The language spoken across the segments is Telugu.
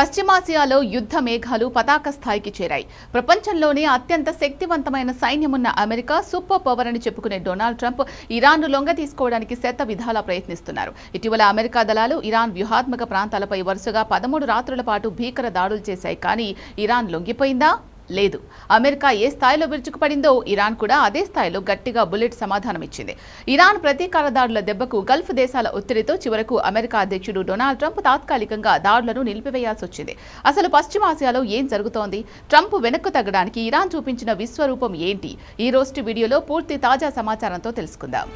పశ్చిమాసియాలో యుద్ధ మేఘాలు పతాక స్థాయికి చేరాయి. ప్రపంచంలోనే అత్యంత శక్తివంతమైన సైన్యమున్న అమెరికా సూపర్ పవర్ అని చెప్పుకునే డొనాల్డ్ ట్రంప్ ఇరాన్ను లొంగ తీసుకోవడానికి శత విధాలా ప్రయత్నిస్తున్నారు. ఇటీవల అమెరికా దళాలు ఇరాన్ వ్యూహాత్మక ప్రాంతాలపై వరుసగా 13 రాత్రుల పాటు భీకర దాడులు చేశాయి. కానీ ఇరాన్ లొంగిపోయిందా? లేదు. అమెరికా ఏ స్థాయిలో విరుచుకుపడిందో ఇరాన్ కూడా అదే స్థాయిలో గట్టిగా బుల్లెట్ సమాధానం ఇచ్చింది. ఇరాన్ ప్రతీకార దాడుల దెబ్బకు గల్ఫ్ దేశాల ఒత్తిడితో చివరకు అమెరికా అధ్యక్షుడు డొనాల్డ్ ట్రంప్ తాత్కాలికంగా దాడులను నిలిపివేయాల్సి వచ్చింది. అసలు పశ్చిమాసియాలో ఏం జరుగుతోంది? ట్రంప్ వెనక్కు తగ్గడానికి ఇరాన్ చూపించిన విశ్వరూపం ఏంటి? ఈ రోజు వీడియోలో పూర్తి తాజా సమాచారంతో తెలుసుకుందాం.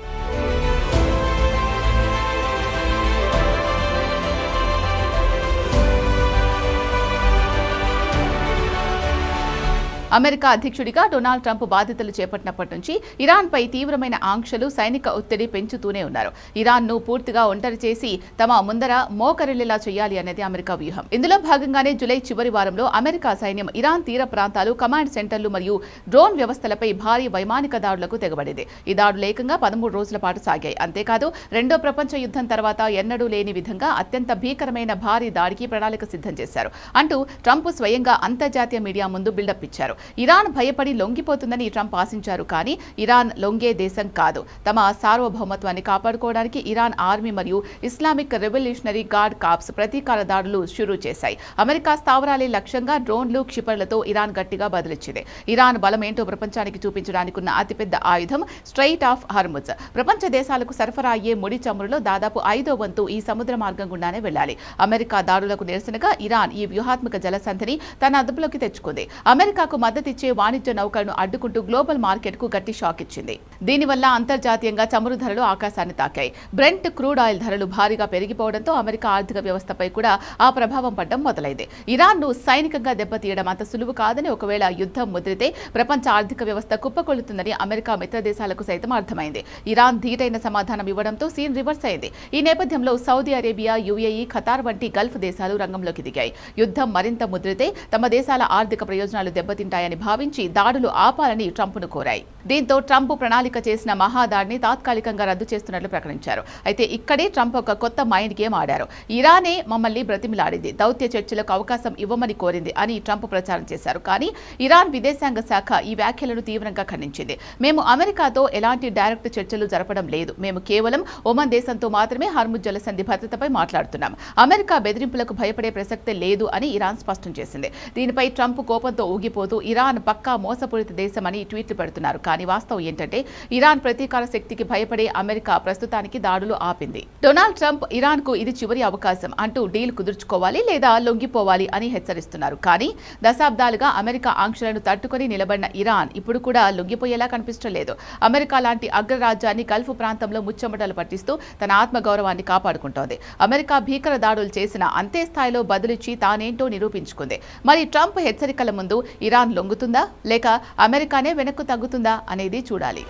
అమెరికా అధ్యక్షుడిగా డొనాల్డ్ ట్రంప్ బాధ్యతలు చేపట్టినప్పటి నుంచి ఇరాన్పై తీవ్రమైన ఆంక్షలు, సైనిక ఒత్తిడి పెంచుతూనే ఉన్నారు. ఇరాన్ను పూర్తిగా ఒంటరి చేసి తమ ముందర మోకరిల్లేలా చేయాలి అనేది అమెరికా వ్యూహం. ఇందులో భాగంగానే జూలై చివరి వారంలో అమెరికా సైన్యం ఇరాన్ తీర ప్రాంతాలు, కమాండ్ సెంటర్లు మరియు డ్రోన్ వ్యవస్థలపై భారీ వైమానిక దాడులకు తెగబడింది. ఈ దాడులు ఏకంగా 13 రోజుల పాటు సాగాయి. అంతేకాదు, రెండో ప్రపంచ యుద్ధం తర్వాత ఎన్నడూ లేని విధంగా అత్యంత భీకరమైన భారీ దాడికి ప్రణాళిక సిద్ధం చేశారు అంటూ ట్రంప్ స్వయంగా అంతర్జాతీయ మీడియా ముందు బిల్డప్ ఇచ్చారు. ఇరాన్ భయపడి లొంగిపోతుందని ట్రంప్ ఆశించారు. కానీ ఇరాన్ లొంగే దేశం కాదు. తమ సార్వభౌమత్వాన్ని కాపాడుకోవడానికి ఇరాన్ ఆర్మీ మరియు ఇస్లామిక్ రెవల్యూషనరీ గార్డ్ కార్ప్స్ ప్రతీకార దాడులు షురూ చేశాయి. అమెరికా స్థావరాలే లక్ష్యంగా డ్రోన్లు, క్షిపణులతో ఇరాన్ గట్టిగా బదిలిచ్చింది. ఇరాన్ బలమేంటో ప్రపంచానికి చూపించడానికి ఉన్న అతిపెద్ద ఆయుధం స్ట్రెయిట్ ఆఫ్ హార్ముజ్. ప్రపంచ దేశాలకు సరఫరా అయ్యే ముడి చమురులో దాదాపు 5వ వంతు ఈ సముద్ర మార్గం గుండానే వెళ్లాలి. అమెరికా దాడులకు నిరసనగా ఇరాన్ ఈ వ్యూహాత్మక జలసంధిని తన అదుపులోకి తెచ్చుకుంది. అమెరికాకు మద్దతిచ్చే వాణిజ్య నౌకలను అడ్డుకుంటూ గ్లోబల్ మార్కెట్ కు గట్టి షాక్ ఇచ్చింది. దీనివల్ల అంతర్జాతీయంగా చమురు ధరలు ఆకాశాన్ని తాకాయి. బ్రెంట్ క్రూడ్ ఆయిల్ ధరలు భారీగా పెరిగిపోవడంతో అమెరికా ఆర్థిక వ్యవస్థపై కూడా ఆ ప్రభావం పడడం మొదలైంది. ఇరాన్ను సైనికంగా దెబ్బతీయడం అంత సులువు కాదని, ఒకవేళ యుద్ధం ముదిరితే ప్రపంచ ఆర్థిక వ్యవస్థ కుప్పకొల్లుతుందని అమెరికా మిత్ర దేశాలకు సైతం అర్థమైంది. ఇరాన్ ధీటైన సమాధానం ఇవ్వడంతో సీన్ రివర్స్ అయింది. ఈ నేపథ్యంలో సౌదీ అరేబియా, యుఏఈ, ఖతార్ వంటి గల్ఫ్ దేశాలు రంగంలోకి దిగాయి. యుద్ధం మరింత ముదిరితే తమ దేశాల ఆర్థిక ప్రయోజనాలు దెబ్బతింటాయని భావించి దాడులు ఆపాలని ట్రంప్ను కోరాయి. దీంతో ట్రంప్ ప్రణాళిక చేసిన మహాదాడిని తాత్కాలికంగా రద్దు చేస్తున్నట్లు ప్రకటించారు. అయితే ఇక్కడే ట్రంప్ ఒక కొత్త మైండ్ గేమ్ ఆడారు. ఇరానే మమ్మల్ని బ్రతిమిలాడింది, దౌత్య చర్చలకు అవకాశం ఇవ్వమని కోరింది అని ట్రంప్ ప్రచారం చేశారు. కానీ ఇరాన్ విదేశాంగ శాఖ ఈ వ్యాఖ్యలను తీవ్రంగా ఖండించింది. మేము అమెరికాతో ఎలాంటి డైరెక్ట్ చర్చలు జరపడం లేదు. మేము కేవలం ఒమన్ దేశంతో మాత్రమే హార్ముజ్ జలసంధి భద్రతపై మాట్లాడుతున్నాం. అమెరికా బెదిరింపులకు భయపడే ప్రసక్తే లేదు అని ఇరాన్ స్పష్టం చేసింది. దీనిపై ట్రంప్ కోపంతో ఊగిపోతూ ఇరాన్ పక్కా మోసపూరిత దేశమని ట్వీట్లు పెడుతున్నారు. కానీ వాస్తవం ఏంటంటే ఇరాన్ ప్రతీకార శక్తికి భయపడే అమెరికా ప్రస్తుతానికి దాడులు ఆపింది. డొనాల్డ్ ట్రంప్ ఇరాన్ కు ఇది చివరి అవకాశం అంటూ డీల్ కుదుర్చుకోవాలి లేదా లొంగిపోవాలి అని హెచ్చరిస్తున్నారు. కానీ దశాబ్దాలుగా అమెరికా ఆంక్షలను తట్టుకొని నిలబడిన ఇరాన్ ఇప్పుడు కూడా లొంగిపోయేలా కనిపించలేదు. అమెరికా లాంటి అగ్రరాజ్యాన్ని గల్ఫ్ ప్రాంతంలో ముచ్చమటలు పట్టిస్తూ తన ఆత్మగౌరవాన్ని కాపాడుకుంటోంది. అమెరికా భీకర దాడులు చేసిన అంతే స్థాయిలో బదులిచ్చి తానేంటో నిరూపించుకుంది. మరి ట్రంప్ హెచ్చరికల ముందు ఇరాన్ లొంగుతుందా లేక అమెరికానే వెనక్కు తగ్గుతుందా అనేది చూడాలి.